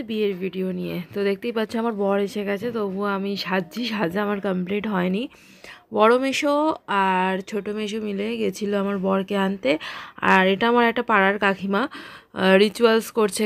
বিয়ের ভিডিও নিয়ে। তো দেখতেই পাচ্ছ আমার বর এসে গেছে, তবুও আমি সাজা আমার কমপ্লিট হয়নি। বড় মেশো আর ছোটো মেশো মিলে গেছিলো আমার বরকে আনতে। আর এটা আমার একটা পাড়ার কাকিমা রিচুয়ালস করছে।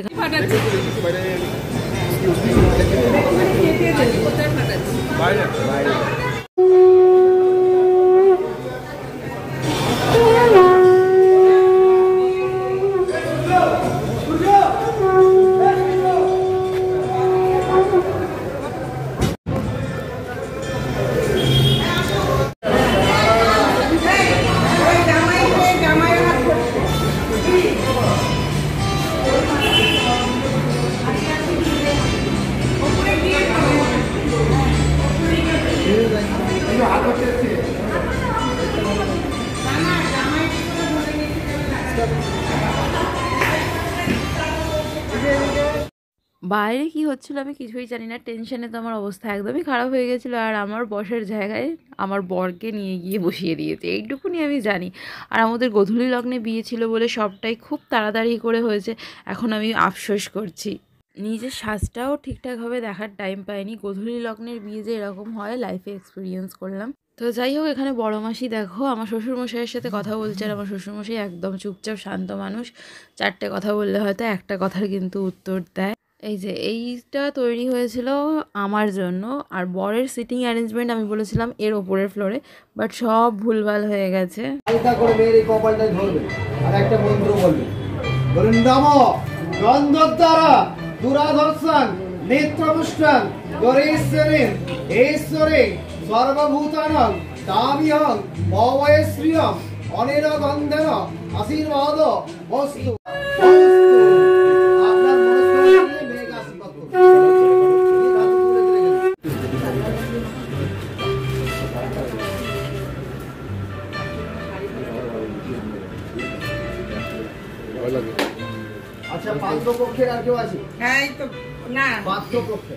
বাইরে কি হচ্ছিল আমি কিছুই জানি না, টেনশনে তো আমার অবস্থা একদমই খারাপ হয়ে গেছিলো। আর আমার বসের জায়গায় আমার বরকে নিয়ে গিয়ে বসিয়ে দিয়েছে, এইটুকুনি আমি জানি। আর আমাদের গোধূলি লগ্নে বিয়ে ছিল বলে সবটাই খুব তাড়াতাড়ি করে হয়েছে। এখন আমি আফসোস করছি, নিজের সাজটাও ঠিকঠাকভাবে দেখার টাইম পাইনি। গোধূলি লগ্নের বিয়ে যে এরকম হয় লাইফে এক্সপিরিয়েন্স করলাম। তো যাই হোক, এখানে বড় মাসি দেখো আমার শ্বশুরমশাইয়ের সাথে কথা বলছে। আর আমার শ্বশুরমশাই একদম চুপচাপ শান্ত মানুষ, চারটে কথা বললে হয়তো একটা কথার কিন্তু উত্তর দেয়। এই যে এইটা তৈরি হয়েছিল আমার জন্য। আর বরের সিটিং অ্যারেঞ্জমেন্ট আমি বলেছিলাম এর ওপরের ফ্লোরে, বাট সব ভুলভাল হয়ে গেছে। হালকা করে মেয়ের এই কপালটা ধরবে আর একটা মন্ত্র বলবে, বলুন নম গন্ধদ্বারা দুরাধর্ষণ নেত্রপুষ্টং গরেশ্বরেন ঈশ্বরে সর্বভূতানাং তামিহং ভবয়শ্রিয়ম অনেন গন্ধেন আশীর্বাদ বস্তু। আপনার মনস্কামনা মেয়েকে আশীর্বাদ করুন। আচ্ছা, পাত্রপক্ষের আর কেউ আছে? হ্যাঁ, তো না পাত্রপক্ষে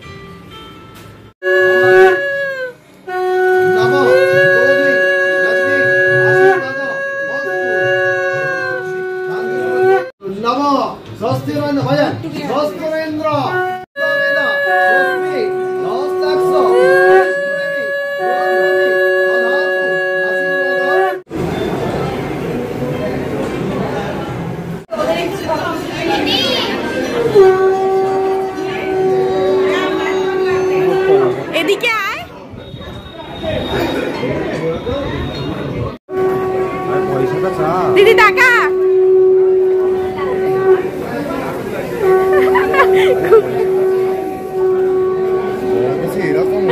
এদিকে আয়। দিদি টাকা এরকম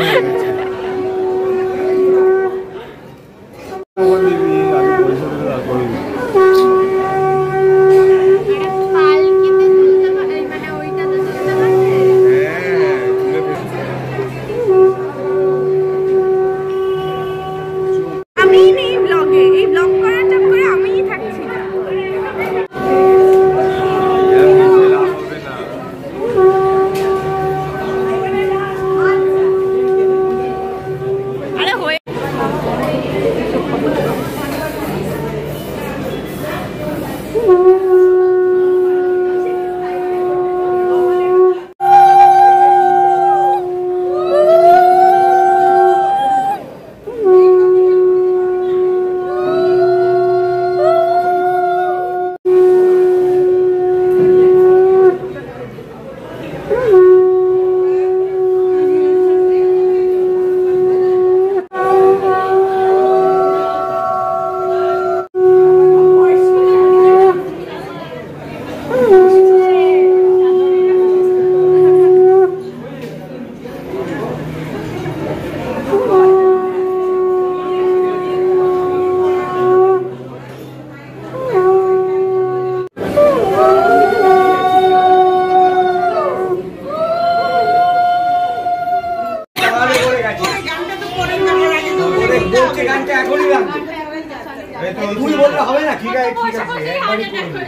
তুই বললে হবে না। ঠিক আছে, ঠিক আছে, একবারই করবে,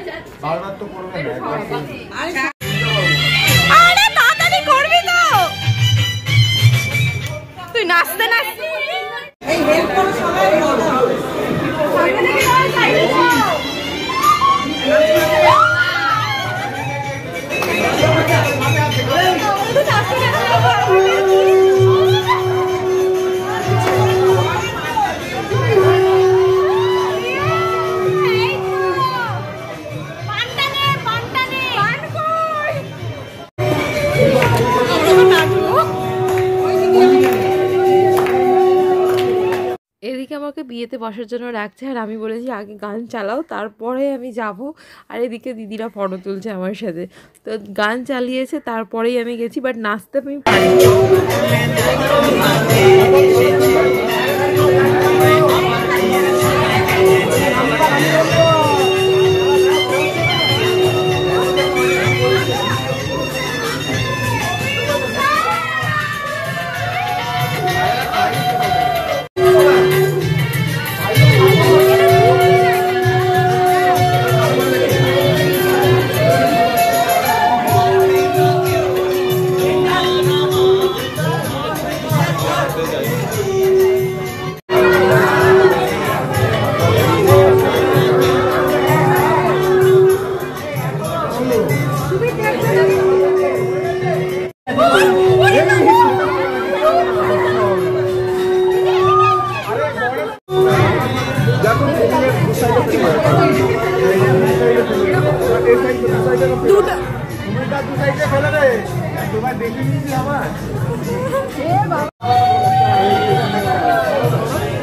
বারবার তো করবে না। আরে তাড়াতাড়ি করবি তো, তুই নাচতে নাচতে এই হেল্প করো সবাই। আমাকে বিয়েতে বসার জন্য রাখছে, আর আমি বলেছি আগে গান চালাও তারপরে আমি যাব। আর এদিকে দিদিরা ফটো তুলছে আমার সাথে, তো গান চালিয়েছে তারপরেই আমি গেছি, বাট নাচতে আমি পারি।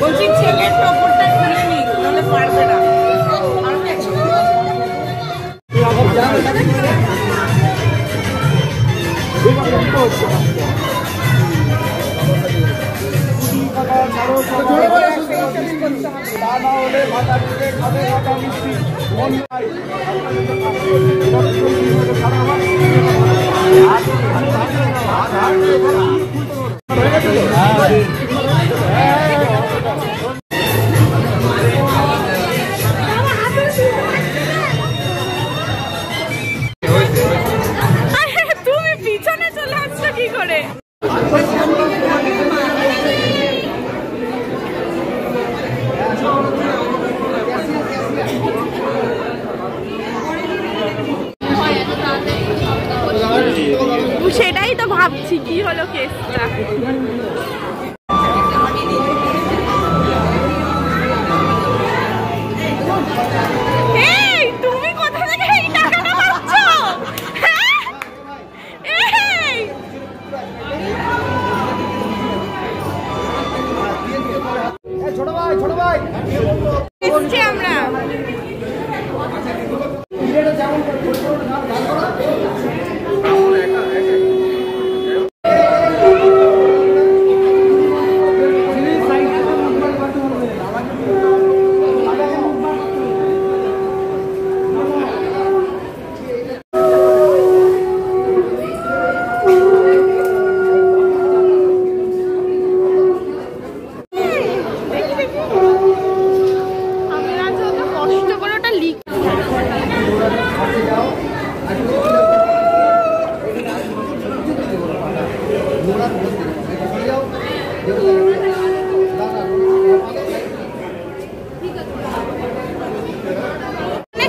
বলছি ছেলের টপরটা খুলে নি, নাহলে পারবে না। তুমি পিছনে চলে আসছো কি করে? সেটাই তো ভাবছি কি হলো কেসটা। তুমি কোথা থেকে এই টাকাটা পাচ্ছ? আমরা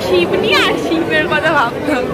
শিবনি আর শিবের কথা ভাবতাম।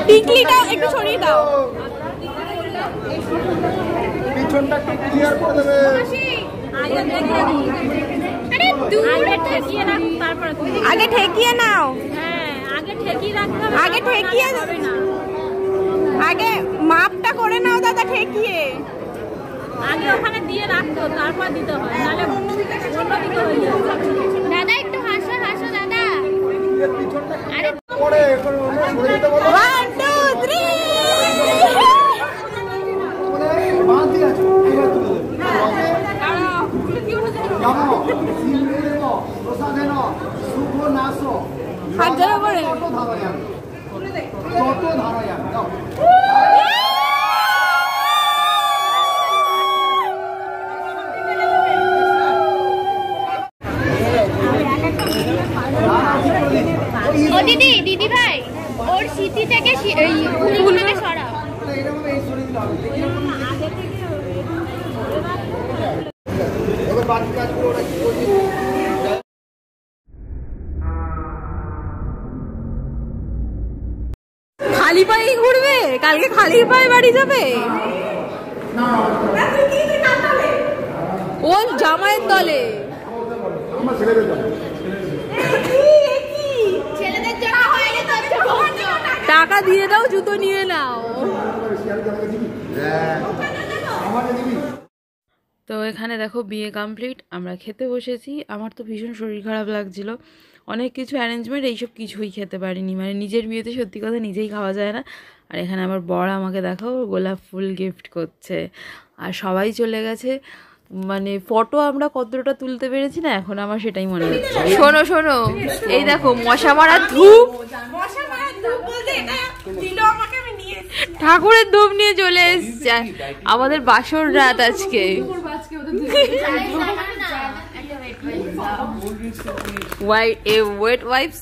টিকলিটা একটু সরিয়ে দাও, পিছনটা একটু ক্লিয়ার করে দেবে। আগে ঠেকিয়ে নাও, আগে ঠেকিয়ে আগে মাপটা করে নাও দাদা, ঠেকিয়ে আগে ওখানে দিয়ে রাখতো তারপর দিতে হয়, নাহলে অন্যদিকে হয়ে যায়। দাদা একটু হাসো হাসো দাদা। আরে পরে এখন সরে যেতে বলো। 1 2 3 বাঁধি আছে এইবার তুলে দেবে। যাবো সিংহের প্রসাদেন শুভ নাশ হাজার করে কত ধারা যাবে, কত ধারা যাবে যাও। ও দিদি দিদি ভাই ওর স্মৃতি থেকে ফুলগুলোকে সরাও। এরকম এই সরে দিলে আগে থেকে ধরে রাখতে এবার বাকি কাজগুলো ওরা কি করবে? খালি পায়ে ঘুরবে কালকে, খালি পায়ে বাড়ি যাবে। ও জামাইয়ের দলে। আমার ছেলেদের দলে। ছেলেদের জন্য হয়ে গেছে টাকা দিয়ে দাও, জুতো নিয়ে নাও। তো এখানে দেখো বিয়ে কমপ্লিট, আমরা খেতে বসেছি। আমার তো ভীষণ শরীর খারাপ লাগছিল, অনেক কিছু অ্যারেঞ্জমেন্ট, এইসব কিছুই খেতে পারিনি। মানে নিজের বিয়েতে সত্যি কথা নিজেই খাওয়া যায় না। আর এখানে আমার বর আমাকে দেখো গোলাপ ফুল গিফট করছে, আর সবাই চলে গেছে। মানে ফটো আমরা কতটা তুলতে পেরেছি না এখন আমার সেটাই মনে হচ্ছে। শোনো শোনো, এই দেখো মশা মারার ধূপ, ঠাকুরের ধূপ নিয়ে চলে এসছে। আমাদের বাসর রাত আজকে। ওয়েট ওয়াইপস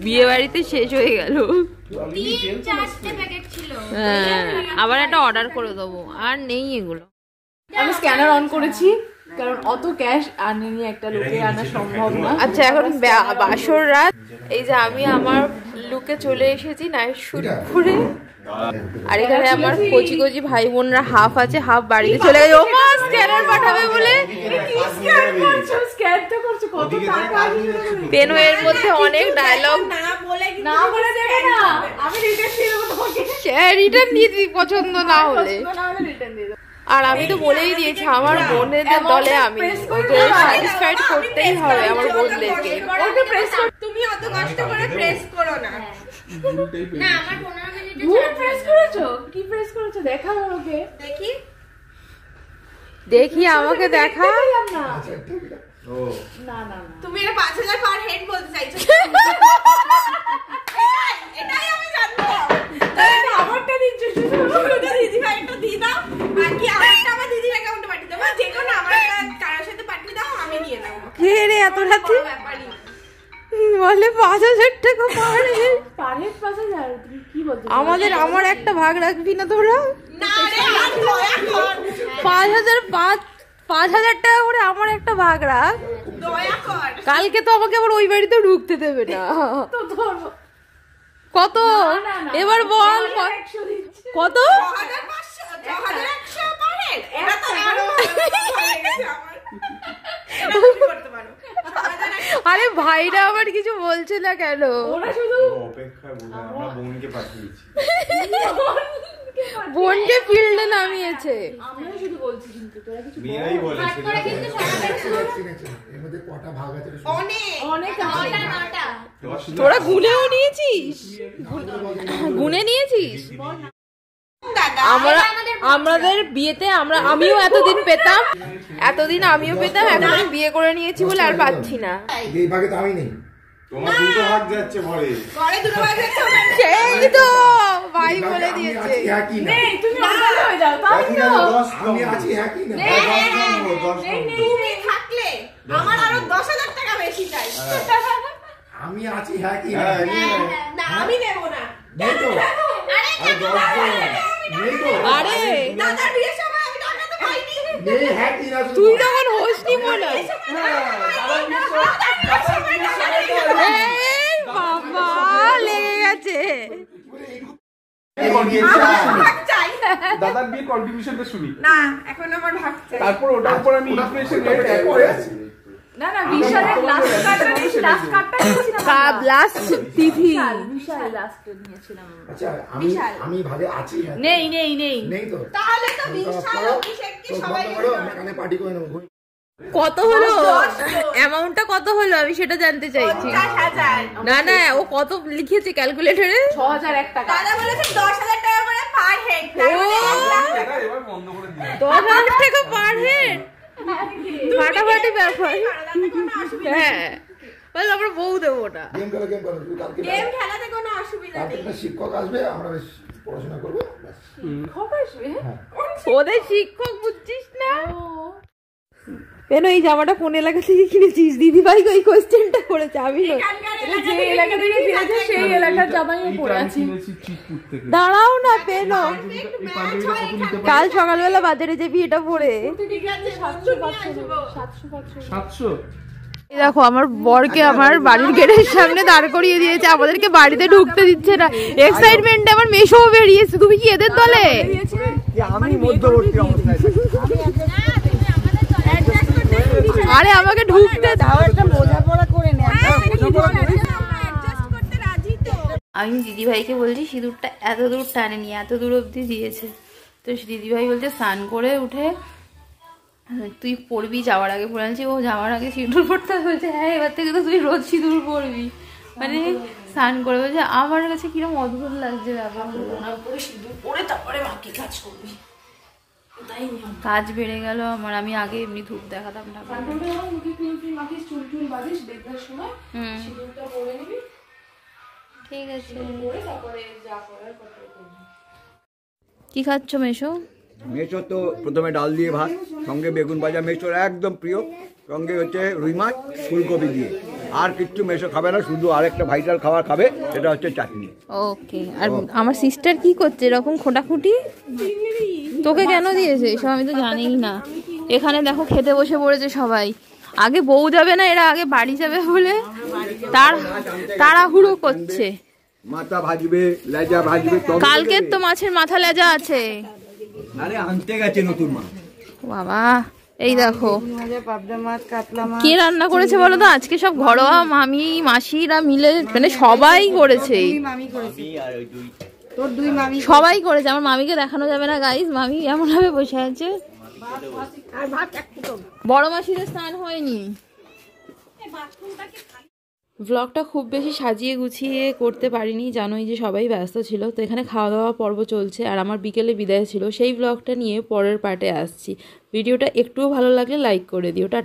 বিয়ে বাড়িতে শেষ হয়ে গেল। 3-4টে প্যাকেট ছিল। হ্যাঁ, আবার একটা অর্ডার করে দেবো, আর নেই এগুলো। আমি স্ক্যানার অন করেছি কারণ অত ক্যাশ আনেনি, একটা লোকে আনা সম্ভব না। আচ্ছা, এখন বাসর রাত। এই যে আমি আমার লুকে চলে এসেছি নাইট শুট করে। আর এখানে আমার কচি কচি ভাই বোনরা হাফ আছে, হাফ বাড়িতে চলে গেছে। ও মা স্ক্যানার পাঠাবে বলে স্ক্যান তো করছো, কত টাকা পেনো, এর মধ্যে অনেক ডায়লগ। না বলে দেবে না, আমি রিটার্ন দিয়ে দেবো তোমাকে। রিটার্ন দিয়ে দিই পছন্দ না হলে। না হলে রিটার্ন দিয়ে দেবো। আর আমি তো বলেই দিয়েছি আমার বোনেদের দলে আমি, ওদের স্যাটিসফাইড করতেই হবে আমার বোনদেরকে। ওকে প্রেস কর, তুমি অত কষ্ট করে প্রেস করো না। না আমার 15 মিনিটে তুমি প্রেস করেছো? কি প্রেস করেছো দেখাও ওকে। দেখি দেখি আমাকে দেখা। না ও না না, তুমি এটা 5000 পার হেড বলতে চাইছো? এটাই আমি জানবো। তাহলে আমারটা দিচ্ছ, শুধু দিদি ভাইটা দিয়ে দাও, বাকি আমারটা আমার দিদি অ্যাকাউন্টে পাঠিয়ে দাও। যে কোনো আমার কারোর সাথে পাঠিয়ে দাও, আমি নিয়ে নেব। কে রে এত রাতে বলে 5000 টাকা পার হেড? Per head 5000? তুমি কি বলছো? আমার একটা ভাগ রাখবি না তোরা? না রে, আর দয়া কর, 5000 টাকা করে আমার একটা ভাগ রাখ। দয়া কর। কালকে তো আমাকে আবার ওই বাড়িতে ঢুকতে দেবে না। তো ধরবো কত এবার বল, 100 দিচ্ছি। কত? 6500 6100 পার হেড? এটা তো আরো হয়ে গেছে আমার। এটা তুমি করতে পারো। আরে ভাইরা আবার কিছু বলছে না কেন? ওরা শুধু অপেক্ষায় বলে আমরা বোনকে পাঠিয়েছি। বোনকে ফিল্ডে নামিয়েছে। আমরা শুধু বলছি, কিন্তু তোরা কিছু মেয়েরাই বলে হাত করে কিন্তু এর মধ্যে কটা ভাগ আছে? অনেক আছে। 9টা তোরা গুনেও নিয়েছিস? গুনে নিয়েছিস? আমাদের বিয়েতে আমিও এতদিন পেতাম, আমিও পেতাম, এখন আমি বিয়ে করে নিয়েছি বলে আর পাচ্ছি না। এই ভাগে তো আমি নেই। তোমার দুটো ভাগ যাচ্ছে ঘরে। ঘরে দুটো ভাগ আছে। সেই তো ভাই বলে দিয়েছে। নেই, তুমি অন্য হয়ে যাও, তাই তো। আমি আছি হ্যাঁ কি না? তুমি থাকলে আমার আরো 10000 টাকা বেশি চাই। আমি আছি হ্যাঁ কি না? না, আমি নেব না। নেই তো। আরে 10 নেই তো। আরে দাদার বিয়ের সময় আমি টাকা তো পাইনি। নেই হ্যাঁ কি না? তুই তখন হোসনি মনে হয়। এই বাবা লেগে গেছে। ভাগ চাই। দাদার বিয়ে কন্ট্রিবিউশনটা শুনি, না, এখন আমার ভাগ চাই। তারপর ওটার উপর আমি ইনফ্লেশন রেট অ্যাড করে আছি। না না, বিশালের লাস্ট কার্ডটা নিয়েছি, লাস্ট কার্ডটা নিয়েছিলাম। লাস্ট টিভি বিশাল লাস্ট নিয়েছিলাম। আচ্ছা আমি ভাগে আছি হ্যাঁ। নেই নেই নেই। নেই তো। তাহলে তো বিশাল অভিষেককে সবাই আমি এখানে পার্টি করে নেব। কত হলো? অ্যামাউন্টটা কত হলো আমি সেটা জানতে চাইছি। 50,000। না না, ও কত লিখেছে ক্যালকুলেটরে? 6001 টাকা। দাদা বলেছে 10000 টাকা করে পার হেড। এটা এবার বন্ধ করে দিই। 10,000 টাকা পার হেড? ফাটাফাটি ব্যাপার। কোনো অসুবিধা হ্যাঁ, বল আমরা বউ দেবো না। গেম খেলো কালকে গেম খেলাতে কোনো অসুবিধা কালকে নেই। একটা শিক্ষক আসবে, আমরা বেশ পড়াশোনা করবো ব্যাস। খবর আসবে। ওদের শিক্ষক বুঝছিস না? কেন এই জামাটা কোন এলাকা থেকে কিনেছিস? দিদিভাই ওই কোয়েশ্চেনটা করেছে, আমি নয়। যে এলাকা থেকে কিনেছে সেই এলাকার জামাই পরে আছি। দাঁড়াও না পেন, কাল সকালবেলা বাজারে যাবি এটা পরে। ঠিক আছে 700 এই দেখো আমার বরকে আমার বাড়ির গেটের সামনে দাঁড় করিয়ে দিয়েছে, আমাদেরকে বাড়িতে ঢুকতে দিচ্ছে না। এক্সাইটমেন্টে আমার মেশো বেরিয়েছে। তুমি কি এদের দলে? আমি মধ্যবর্তী অবস্থায় থাকি। আরে আমাকে ঢুকতে দাও, একটা বোঝাপড়া করে নে। আমি দিদিভাইকে বলছি সিঁদুরটা এত দূর টানেনি, এত দূর অবধি দিয়েছে। তো দিদিভাই বলছে স্নান করে উঠে তুই পড়বি, যাওয়ার আগে পড়ে আনছি। ও যাওয়ার আগে সিঁদুর পড়তে বলছে, হ্যাঁ এবার থেকে তো তুই রোজ সিঁদুর পড়বি, মানে স্নান করে। বলছে আমার কাছে কিরকম অদ্ভুত লাগছে ব্যাপারগুলো। সিঁদুর পরে তারপরে বাকি কাজ করবি, কাজ বেড়ে গেল আমার। আমি আগে এমনি ধূপ দেখাতাম না। ঠিক আছে, কি খাচ্ছ মেশো? মেশো তো প্রথমে ডাল দিয়ে ভাত, সঙ্গে বেগুন ভাজা মেশোর একদম প্রিয়, সঙ্গে হচ্ছে রুই মাছ ফুলকপি দিয়ে। আর কিচ্ছু মেশো খাবে না, শুধু আরেকটা ভাইটাল খাবার খাবে, সেটা হচ্ছে চাটনি। ওকে। আর আমার সিস্টার কি করছে এরকম খোঁটাখুটি? তোকে কেন দিয়েছে এসব আমি তো জানিই না। এখানে দেখো খেতে বসে পড়েছে সবাই। আগে বউ যাবে না, এরা আগে বাড়ি যাবে বলে তাড়াহুড়ো করছে। মাথা ভাজবে, লেজা ভাজবে। কালকের তো মাছের মাথা লেজা আছে। আরে আনতে গেছে নতুন মাছ। বাবা এই দেখো কে রান্না করেছে বলো তো? আজকে সব ঘরোয়া মামি মাসিরা মিলে, মানে সবাই করেছে, সবাই করেছে। আমার মামিকে দেখানো যাবে না গাইস, মামি এমন ভাবে বসে আছে। বড় মাসিদের স্নান হয়নি। ব্লগটা খুব বেশি সাজিয়ে গুছিয়ে করতে পারিনি, জানোই যে সবাই ব্যস্ত ছিল। তো এখানে খাওয়া দাওয়া পর্ব চলছে আর আমার বিকেলে বিদায় ছিল, সেই ব্লগটা নিয়ে পরের পার্টে আসছি। ভিডিওটা একটুও ভালো লাগলে লাইক করে দিও। টাটা।